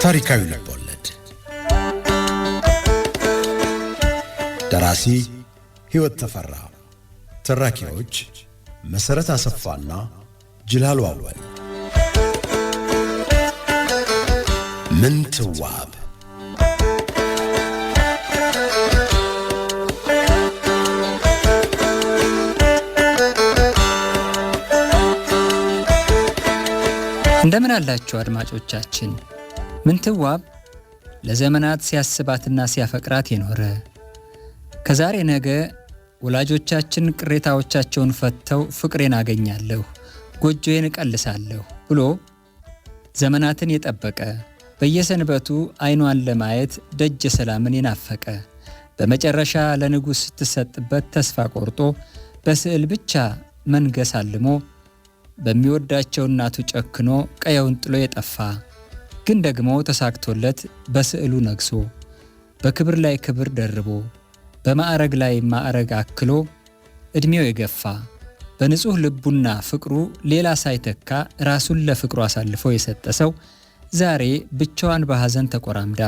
ታሪካዊ ልቦለድ ደራሲ ሕይወት ተፈራ ተራኪዎች መሰረት አሰፋና ጅላሉ አወል ምንትዋብ እንደምን አላችሁ አድማጮቻችን። ምንትዋብ ለዘመናት ሲያስባትና ሲያፈቅራት የኖረ ከዛሬ ነገ ወላጆቻችን ቅሬታዎቻቸውን ፈተው ፍቅሬን አገኛለሁ ጎጆዬን እቀልሳለሁ ብሎ ዘመናትን የጠበቀ በየሰንበቱ አይኗን ለማየት ደጀ ሰላምን የናፈቀ በመጨረሻ ለንጉሥ ስትሰጥበት ተስፋ ቆርጦ በስዕል ብቻ መንገስ አልሞ በሚወዳቸው እናቱ ጨክኖ ቀየውን ጥሎ የጠፋ ግን ደግሞ ተሳክቶለት በስዕሉ ነግሶ በክብር ላይ ክብር ደርቦ በማዕረግ ላይ ማዕረግ አክሎ እድሜው የገፋ በንጹህ ልቡና ፍቅሩ ሌላ ሳይተካ ራሱን ለፍቅሩ አሳልፎ የሰጠ ሰው ዛሬ ብቻዋን በሐዘን ተቆራምዳ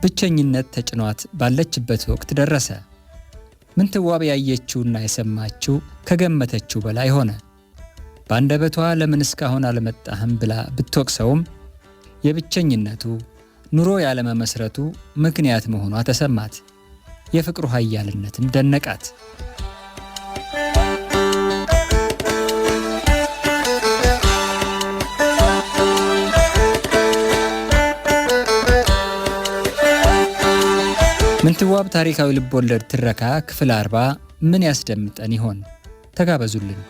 ብቸኝነት ተጭኗት ባለችበት ወቅት ደረሰ። ምንትዋብ ያየችውና የሰማችው ከገመተችው በላይ ሆነ። ባንደበቷ ለምን እስካሁን አልመጣህም ብላ ብትወቅሰውም የብቸኝነቱ ኑሮ ያለመመስረቱ ምክንያት መሆኗ ተሰማት። የፍቅሩ ኃያልነትም ደነቃት። ምንትዋብ ታሪካዊ ልቦለድ ትረካ ክፍል 40 ምን ያስደምጠን ይሆን? ተጋበዙልን።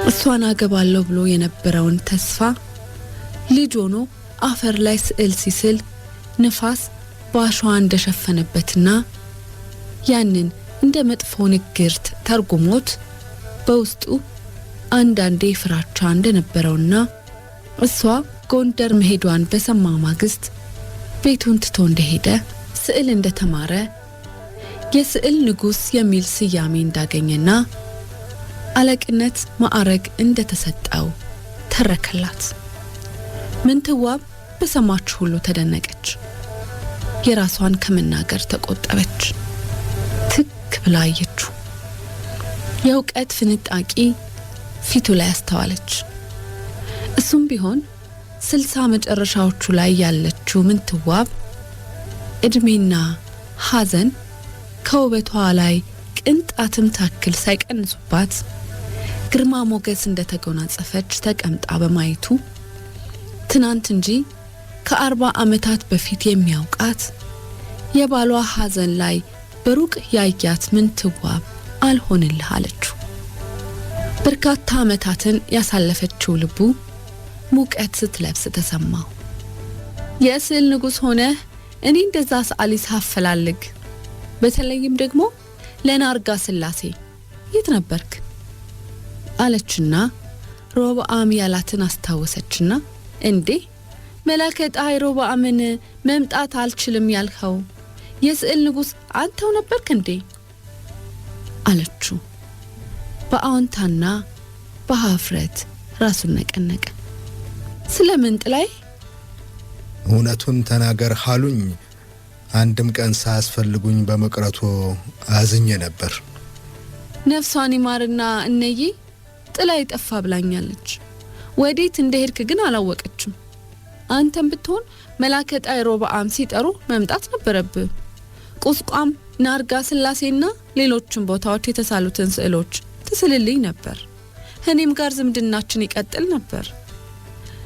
እሷን አገባለሁ ብሎ የነበረውን ተስፋ ልጅ ሆኖ አፈር ላይ ስዕል ሲስል ንፋስ ባሸዋ እንደሸፈነበትና ያንን እንደ መጥፎ ንግርት ተርጉሞት በውስጡ አንዳንዴ ፍራቻ እንደነበረውና እሷ ጎንደር መሄዷን በሰማ ማግስት ቤቱን ትቶ እንደሄደ ስዕል እንደተማረ የስዕል ንጉሥ የሚል ስያሜ እንዳገኘና አለቅነት ማዕረግ እንደተሰጠው ተረከላት። ምንትዋብ በሰማች ሁሉ ተደነቀች። የራሷን ከመናገር ተቆጠበች። ትክ ብላ አየችው። የእውቀት ፍንጣቂ ፊቱ ላይ አስተዋለች። እሱም ቢሆን 60 መጨረሻዎቹ ላይ ያለችው ምንትዋብ እድሜና ሐዘን ከውበቷ ላይ ቅንጣትም ታክል ሳይቀንሱባት ግርማ ሞገስ እንደተጎናጸፈች ተቀምጣ በማየቱ ትናንት እንጂ ከ40 ዓመታት በፊት የሚያውቃት የባሏ ሐዘን ላይ በሩቅ ያያት ምንትዋብ አልሆንልህ አለችው። በርካታ ዓመታትን ያሳለፈችው ልቡ ሙቀት ስትለብስ ተሰማው። የስዕል ንጉሥ ሆነ እኔ እንደዛ ሰዓሊ ሳፈላልግ በተለይም ደግሞ ለናርጋ ስላሴ የት ነበርክ አለችና ሮብዓም ያላትን አስታወሰችና እንዴ መላከ ፀሐይ ሮብዓምን መምጣት አልችልም ያልኸው የስዕል ንጉሥ አንተው ነበርክ እንዴ አለችው። በአዎንታና በሀፍረት ራሱን ነቀነቀ። ስለምን ጥላይ እውነቱን ተናገር ሃሉኝ አንድም ቀን ሳያስፈልጉኝ በመቅረቱ አዝኜ ነበር። ነፍሷን ይማርና እነዬ ጥላይ ጠፋ ብላኛለች። ወዴት እንደሄድክ ግን አላወቀችም። አንተም ብትሆን መላከ ፀሐይ ሮብዓም ሲጠሩ መምጣት ነበረብህ። ቁስቋም ናርጋ ስላሴና ሌሎችም ቦታዎች የተሳሉትን ስዕሎች ትስልልኝ ነበር። እኔም ጋር ዝምድናችን ይቀጥል ነበር።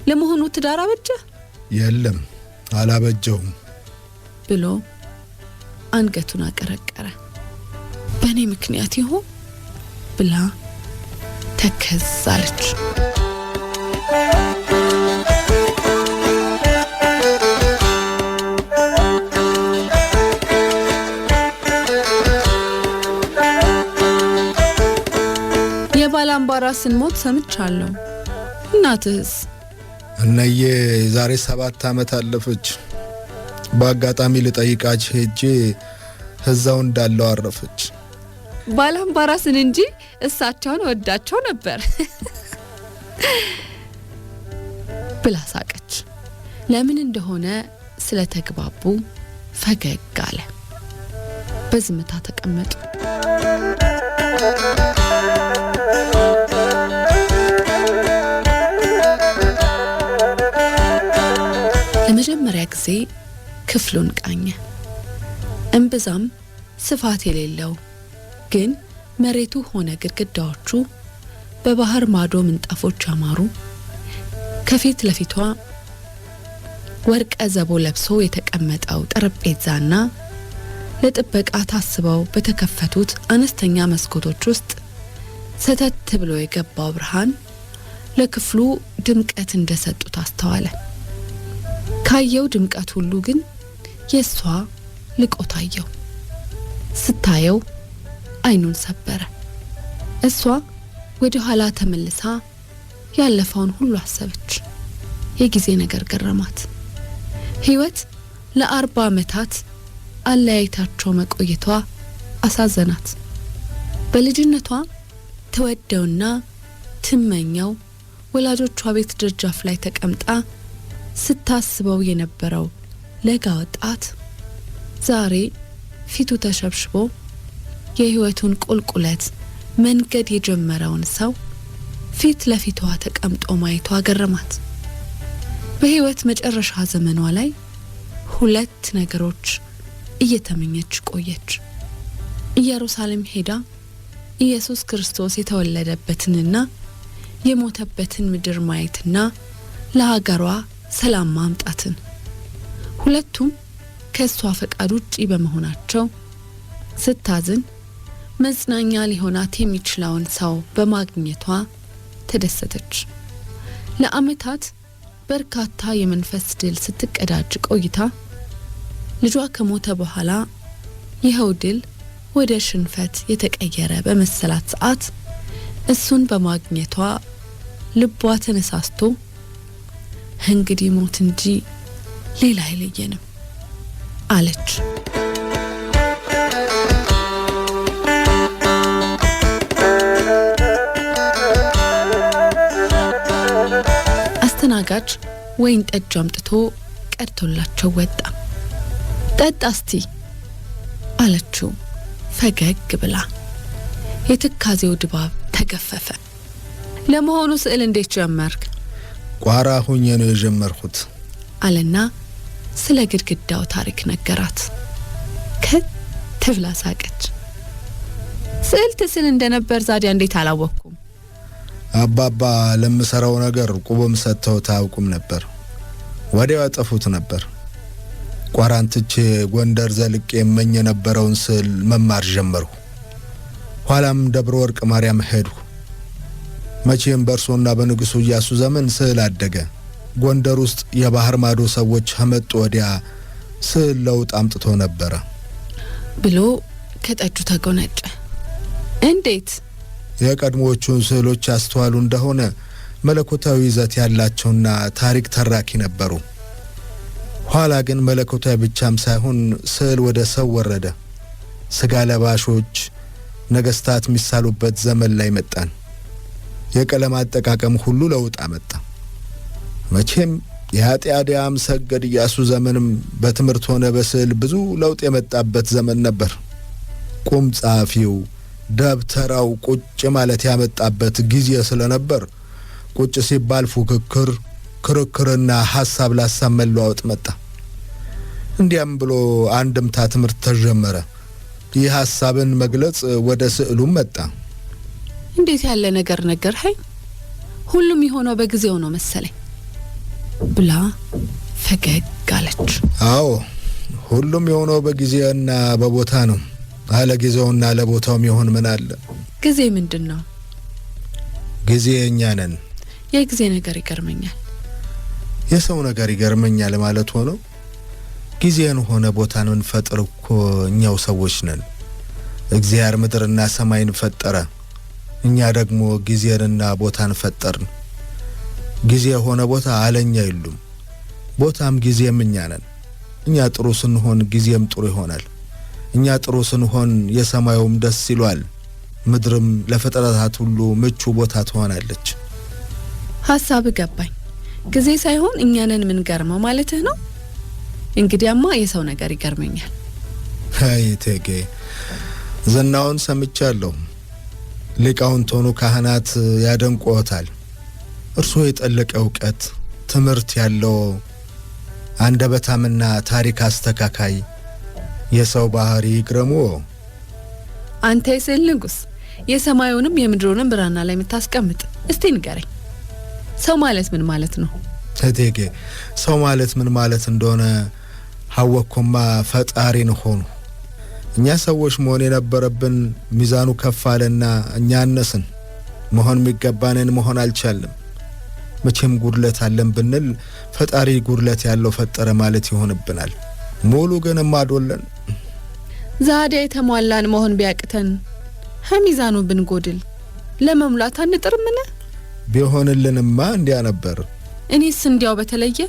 ለመሆኑ ትዳር አበጀህ? የለም አላበጀውም ብሎ አንገቱን አቀረቀረ። በእኔ ምክንያት ይሆን ብላ ተከዛለች። የባላምባራስን ሞት ሰምቻለሁ። እናትስ? እነዬ ዛሬ 7 ዓመት አለፈች። በአጋጣሚ ልጠይቃች ሄጄ እዛው እንዳለው አረፈች። ባላምባራስን እንጂ እሳቸውን ወዳቸው ነበር ብላ ሳቀች። ለምን እንደሆነ ስለተግባቡ ፈገግ አለ። በዝምታ ተቀመጡ። ለመጀመሪያ ጊዜ ክፍሉን ቃኘ። እምብዛም ስፋት የሌለው ግን መሬቱ ሆነ ግድግዳዎቹ በባህር ማዶ ምንጣፎች ያማሩ፣ ከፊት ለፊቷ ወርቀ ዘቦ ለብሶ የተቀመጠው ጠረጴዛና ለጥበቃ ታስበው በተከፈቱት አነስተኛ መስኮቶች ውስጥ ሰተት ብሎ የገባው ብርሃን ለክፍሉ ድምቀት እንደሰጡት አስተዋለ። ካየው ድምቀት ሁሉ ግን የሷ ልቆ ታየው። ስታየው አይኑን ሰበረ። እሷ ወደ ኋላ ተመልሳ ያለፈውን ሁሉ አሰበች። የጊዜ ነገር ገረማት። ሕይወት ለ40 ዓመታት አለያይታቸው መቆየቷ አሳዘናት። በልጅነቷ ተወደውና ትመኘው ወላጆቿ ቤት ደጃፍ ላይ ተቀምጣ ስታስበው የነበረው ለጋ ወጣት ዛሬ ፊቱ ተሸብሽቦ የሕይወቱን ቁልቁለት መንገድ የጀመረውን ሰው ፊት ለፊቷ ተቀምጦ ማየቷ ገረማት። በሕይወት መጨረሻ ዘመኗ ላይ 2 ነገሮች እየተመኘች ቆየች። ኢየሩሳሌም ሄዳ ኢየሱስ ክርስቶስ የተወለደበትንና የሞተበትን ምድር ማየትና ለሀገሯ ሰላም ማምጣትን። ሁለቱም ከሷ ፈቃድ ውጪ በመሆናቸው ስታዝን መጽናኛ ሊሆናት የሚችለውን ሰው በማግኘቷ ተደሰተች። ለዓመታት በርካታ የመንፈስ ድል ስትቀዳጅ ቆይታ ልጇ ከሞተ በኋላ ይኸው ድል ወደ ሽንፈት የተቀየረ በመሰላት ሰዓት እሱን በማግኘቷ ልቧ ተነሳስቶ እንግዲህ ሞት እንጂ ሌላ አይለየንም አለች። አስተናጋጅ ወይን ጠጅ አምጥቶ ቀድቶላቸው ወጣ። ጠጣ እስቲ አለችው ፈገግ ብላ። የትካዜው ድባብ ተገፈፈ። ለመሆኑ ስዕል እንዴት ጀመርክ? ቋራ ሁኜ ነው የጀመርኩት አለና ስለ ግድግዳው ታሪክ ነገራት። ከትብላ ሳቀች። ስዕል ትስል እንደነበር ዛዲያ እንዴት አላወቅኩም? አባባ ለምሰራው ነገር ቁቦም ሰጥተው ታውቁም ነበር። ወዲያው ያጠፉት ነበር። ቋራንትቼ ጎንደር ዘልቄ የመኝ የነበረውን ስዕል መማር ጀመርኩ። ኋላም ደብረ ወርቅ ማርያም ሄድኩ። መቼም በእርሶና በንጉሱ ኢያሱ ዘመን ስዕል አደገ። ጎንደር ውስጥ የባህር ማዶ ሰዎች ከመጡ ወዲያ ስዕል ለውጥ አምጥቶ ነበረ ብሎ ከጠጁ ተጎነጨ። እንዴት? የቀድሞዎቹን ስዕሎች አስተዋሉ እንደሆነ መለኮታዊ ይዘት ያላቸውና ታሪክ ተራኪ ነበሩ። ኋላ ግን መለኮታዊ ብቻም ሳይሆን ስዕል ወደ ሰው ወረደ። ስጋ ለባሾች ነገስታት የሚሳሉበት ዘመን ላይ መጣን። የቀለም አጠቃቀም ሁሉ ለውጥ አመጣ። መቼም የአጤ አድያም ሰገድ ኢያሱ ዘመንም በትምህርት ሆነ በስዕል ብዙ ለውጥ የመጣበት ዘመን ነበር። ቁም ጻፊው ደብተራው ቁጭ ማለት ያመጣበት ጊዜ ስለነበር ቁጭ ሲባል ፉክክር፣ ክርክርና ሐሳብ ላሳብ መለዋወጥ መጣ። እንዲያም ብሎ አንድምታ ትምህርት ተጀመረ። ይህ ሐሳብን መግለጽ ወደ ስዕሉም መጣ። እንዴት ያለ ነገር ነገርኸኝ? ሁሉም የሆነው በጊዜው ነው መሰለኝ ብላ ፈገግ አለች። አዎ ሁሉም የሆነው በጊዜና በቦታ ነው። አለ ጊዜውና ለቦታው የሚሆን ምን አለ? ጊዜ ምንድነው? ጊዜ እኛ ነን። የጊዜ ነገር ይገርመኛል። የሰው ነገር ይገርመኛል ማለት ሆኖ ጊዜን ሆነ ቦታን እንፈጥር እኮ እኛው ሰዎች ነን። እግዚአብሔር ምድርና ሰማይን ፈጠረ፣ እኛ ደግሞ ጊዜንና ቦታን ፈጠርን። ጊዜ የሆነ ቦታ አለኛ የሉም። ቦታም ጊዜም እኛ ነን። እኛ ጥሩ ስንሆን ጊዜም ጥሩ ይሆናል። እኛ ጥሩ ስንሆን የሰማዩም ደስ ይሏል። ምድርም ለፍጥረታት ሁሉ ምቹ ቦታ ትሆናለች። ሐሳብ ገባኝ። ጊዜ ሳይሆን እኛ ነን ምን ገርመው ማለትህ ነው? እንግዲያማ የሰው ነገር ይገርመኛል። አይ እቴጌ፣ ዝናውን ሰምቻለሁ። ሊቃውንት ሆኑ ካህናት ያደንቆታል። እርሶ የጠለቀ እውቀት ትምህርት ያለው አንደበታምና ታሪክ አስተካካይ የሰው ባህሪ ይግረሙ። አንተ የስዕል ንጉሥ፣ የሰማዩንም የምድሩንም ብራና ላይ የምታስቀምጥ፣ እስቲ ንገረኝ፣ ሰው ማለት ምን ማለት ነው? እቴጌ፣ ሰው ማለት ምን ማለት እንደሆነ ሐወኩማ ፈጣሪን ሆኑ። እኛ ሰዎች መሆን የነበረብን ሚዛኑ ከፍ አለና እኛ አነስን። መሆን የሚገባንን መሆን አልቻልንም። መቼም ጉድለት አለን ብንል ፈጣሪ ጉድለት ያለው ፈጠረ ማለት ይሆንብናል። ሙሉ ግን ማዶለን። ዛዲያ የተሟላን መሆን ቢያቅተን ሚዛኑ ብንጎድል ለመሙላት አንጥርምና? ቢሆንልንማ እንዲያ ነበር። እኔስ እንዲያው በተለየ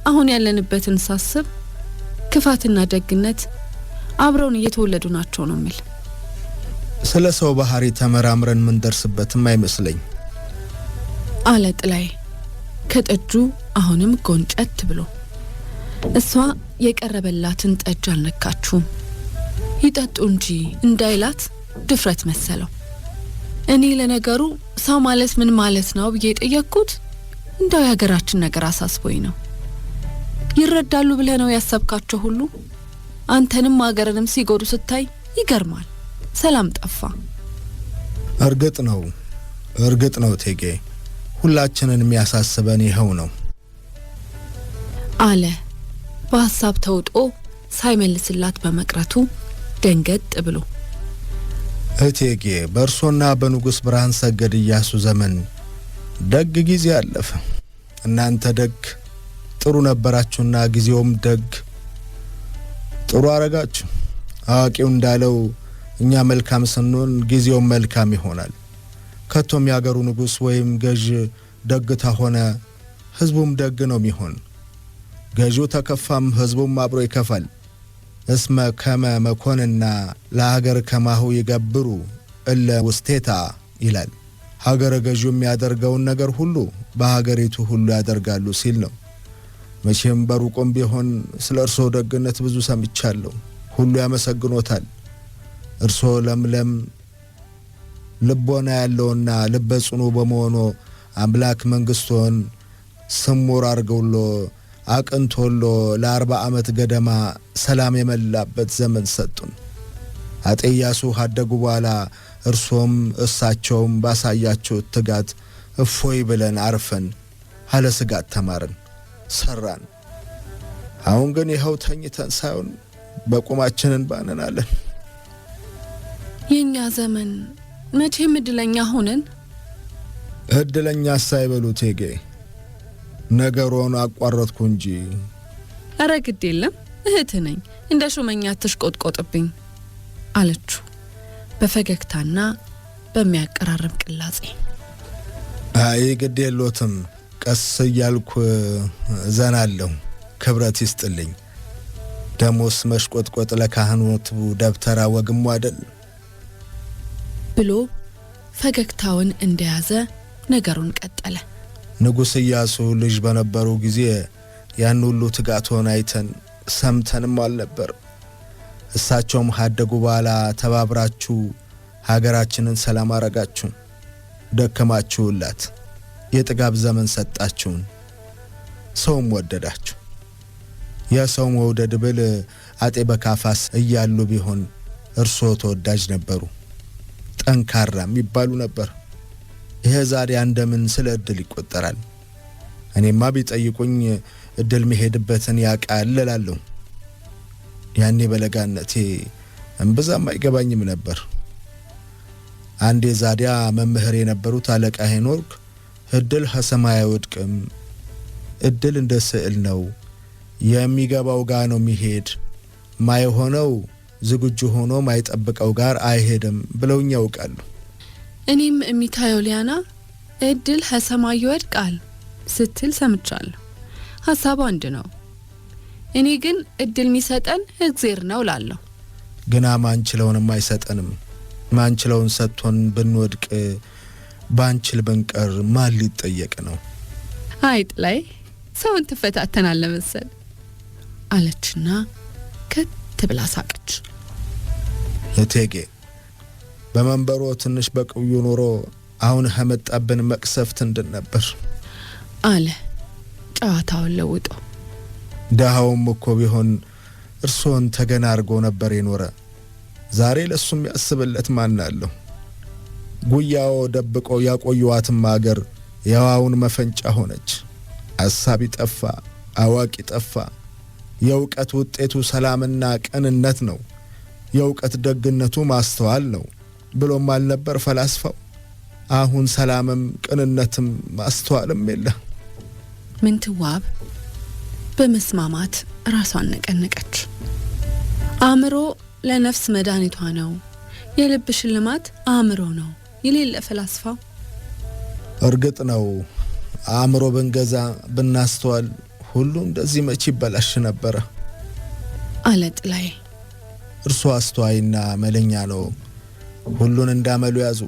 አሁን ያለንበትን ሳስብ ክፋትና ደግነት አብረውን እየተወለዱ ናቸው ነው የሚል። ስለ ሰው ባህሪ ተመራምረን ምን ደርስበትም አይመስለኝ አለ ጥላይ ከጠጁ አሁንም ጎንጨት ብሎ። እሷ የቀረበላትን ጠጅ አልነካችውም። ይጠጡ እንጂ እንዳይላት ድፍረት መሰለው። እኔ ለነገሩ ሰው ማለት ምን ማለት ነው ብዬ ጠየቅኩት። እንዳው የሀገራችን ነገር አሳስቦኝ ነው። ይረዳሉ ብለህ ነው ያሰብካቸው ሁሉ አንተንም ሀገርንም ሲጎዱ ስታይ ይገርማል። ሰላም ጠፋ። እርግጥ ነው እቴጌ፣ ሁላችንን የሚያሳስበን ይኸው ነው አለ በሐሳብ ተውጦ ሳይመልስላት በመቅረቱ ደንገጥ ብሎ። እቴጌ፣ በእርሶና በንጉሥ ብርሃን ሰገድ ኢያሱ ዘመን ደግ ጊዜ አለፈ። እናንተ ደግ ጥሩ ነበራችሁና ጊዜውም ደግ ጥሩ አረጋችሁ። አዋቂው እንዳለው እኛ መልካም ስንሆን ጊዜውም መልካም ይሆናል። ከቶም ያገሩ ንጉሥ ወይም ገዥ ደግ ተሆነ ህዝቡም ደግ ነው የሚሆን። ገዢው ተከፋም ህዝቡም አብሮ ይከፋል። እስመ ከመ መኮንና ለሀገር ከማሁ ይገብሩ እለ ውስቴታ ይላል። ሀገረ ገዢው የሚያደርገውን ነገር ሁሉ በሀገሪቱ ሁሉ ያደርጋሉ ሲል ነው። መቼም በሩቁም ቢሆን ስለ እርሶ ደግነት ብዙ ሰምቻለሁ። ሁሉ ያመሰግኖታል። እርሶ ለምለም ልቦና ያለውና ልበ ጽኑ በመሆኑ አምላክ መንግስቶን ስሙር አርገውሎ አቅንቶሎ ለ40 ዓመት ገደማ ሰላም የመላበት ዘመን ሰጡን። አጤ ኢያሱ ካደጉ በኋላ እርሶም እሳቸውም ባሳያቸው ትጋት እፎይ ብለን አርፈን ሀለ ስጋት ተማርን ሰራን። አሁን ግን ይኸው ተኝተን ሳይሆን በቁማችንን ባነናለን። የኛ ዘመን መቼም እድለኛ ሆነን። እድለኛ ሳይበሉ እቴጌ፣ ነገሩን አቋረጥኩ እንጂ። ኧረ ግድ የለም እህት ነኝ፣ እንደ ሹመኛ አትሽቆጥቆጥብኝ አለችው በፈገግታና በሚያቀራርብ ቅላጼ። አይ ግድ የሎትም፣ ቀስ እያልኩ ዘናለሁ። ክብረት ይስጥልኝ። ደሞስ መሽቆጥቆጥ ለካህኖቱ ደብተራ ወግሙ አይደል ብሎ ፈገግታውን እንደያዘ ነገሩን ቀጠለ። ንጉሥ ኢያሱ ልጅ በነበሩ ጊዜ ያን ሁሉ ትጋቶን አይተን ሰምተንም አልነበር። እሳቸውም ካደጉ በኋላ ተባብራችሁ ሀገራችንን ሰላም አረጋችሁ፣ ደከማችሁላት፣ የጥጋብ ዘመን ሰጣችሁን፣ ሰውም ወደዳችሁ። የሰው መውደድ ብል አጤ በካፋስ እያሉ ቢሆን እርሶ ተወዳጅ ነበሩ፣ ጠንካራም ይባሉ ነበር። ይሄ ዛሬ እንደምን ስለ እድል ይቆጠራል? እኔማ ቢጠይቁኝ እድል መሄድበትን ያቃል እላለሁ። ያኔ በለጋነቴ እምብዛም አይገባኝም ነበር። አንዴ ዛዲያ መምህር የነበሩት አለቃ ሄኖክ እድል ከሰማይ አይወድቅም፣ እድል እንደ ስዕል ነው፣ የሚገባው ጋር ነው የሚሄድ፣ ማይሆነው ዝግጁ ሆኖ ማይጠብቀው ጋር አይሄድም ብለውኝ ያውቃሉ። እኔም እሚታየው ሊያና እድል ከሰማይ ይወድቃል ስትል ሰምቻለሁ። ሐሳቡ አንድ ነው። እኔ ግን እድል የሚሰጠን እግዚአብሔር ነው ላለሁ። ግና ማንችለውንም አይሰጠንም። ማንችለውን ሰጥቶን ብንወድቅ ባንችል ብንቀር ማን ሊጠየቅ ነው? አይጥ ላይ ሰውን ትፈታተናለ መሰል አለችና ከት ብላ ሳቀች። እቴጌ በመንበሮ ትንሽ በቅዩ ኖሮ አሁን ከመጣብን መቅሰፍት እንድን ነበር አለ ጨዋታውን ለውጦ። ዳሃውም እኮ ቢሆን እርሶን ተገና አርጎ ነበር የኖረ። ዛሬ ለሱም ያስብለት ማን አለው? ጉያው ደብቆ ያቆዩዋትም አገር የዋውን መፈንጫ ሆነች። ሐሳቢ ጠፋ፣ አዋቂ ጠፋ። የእውቀት ውጤቱ ሰላምና ቅንነት ነው። የእውቀት ደግነቱ ማስተዋል ነው ብሎም አልነበር ፈላስፋው? አሁን ሰላምም ቅንነትም ማስተዋልም የለ። ምንትዋብ በመስማማት ራሷን ነቀነቀች። አእምሮ ለነፍስ መድኃኒቷ ነው፣ የልብ ሽልማት አእምሮ ነው የሌለ ፈላስፋው። እርግጥ ነው አእምሮ ብንገዛ ብናስተዋል ሁሉ እንደዚህ መቼ ይበላሽ ነበረ አለ ጥላዬ። እርሱ አስተዋይና መለኛ ነው። ሁሉን እንዳመሉ ያዙ።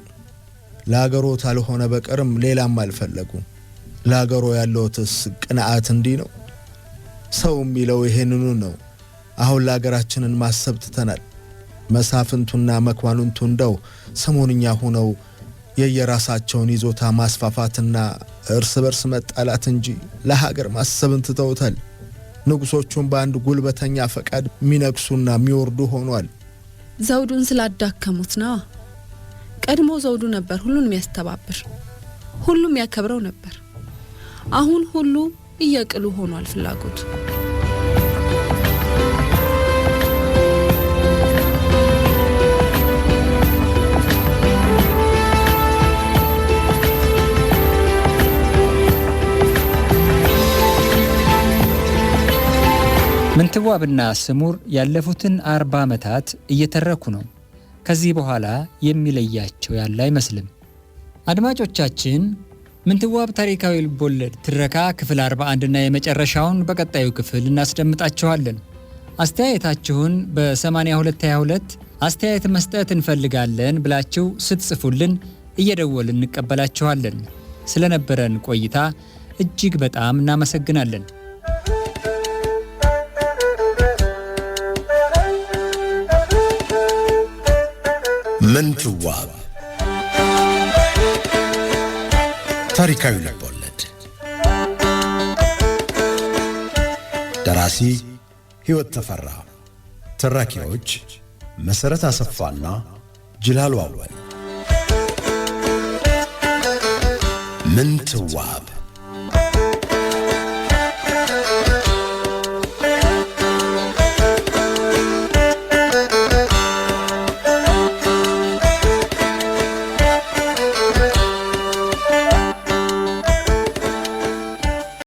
ለአገሮ ታልሆነ በቀርም ሌላም አልፈለጉ። ለአገሮ ያለውትስ ቅንዓት እንዲህ ነው። ሰው የሚለው ይሄንኑ ነው። አሁን ለአገራችንን ማሰብ ትተናል። መሳፍንቱና መኳንንቱ እንደው ሰሞንኛ ሆነው የየራሳቸውን ይዞታ ማስፋፋትና እርስ በርስ መጣላት እንጂ ለሀገር ማሰብን ትተውታል። ንጉሶቹም በአንድ ጉልበተኛ ፈቃድ ሚነግሱና ሚወርዱ ሆኗል። ዘውዱን ስላዳከሙት ነው። ቀድሞ ዘውዱ ነበር ሁሉን የሚያስተባብር፣ ሁሉም ያከብረው ነበር። አሁን ሁሉ እየቅሉ ሆኗል ፍላጎቱ። ምንትዋብና ስሙር ያለፉትን 40 ዓመታት እየተረኩ ነው። ከዚህ በኋላ የሚለያቸው ያለ አይመስልም። አድማጮቻችን፣ ምንትዋብ ታሪካዊ ልቦለድ ትረካ ክፍል 41 እና የመጨረሻውን በቀጣዩ ክፍል እናስደምጣችኋለን። አስተያየታችሁን በ8222 አስተያየት መስጠት እንፈልጋለን ብላችሁ ስትጽፉልን እየደወልን እንቀበላችኋለን። ስለነበረን ቆይታ እጅግ በጣም እናመሰግናለን። ምንትዋብ ታሪካዊ ልቦለድ ደራሲ ሕይወት ተፈራ፣ ተራኪዎች መሰረት አሰፋና ጅላሉ አወል። ምንትዋብ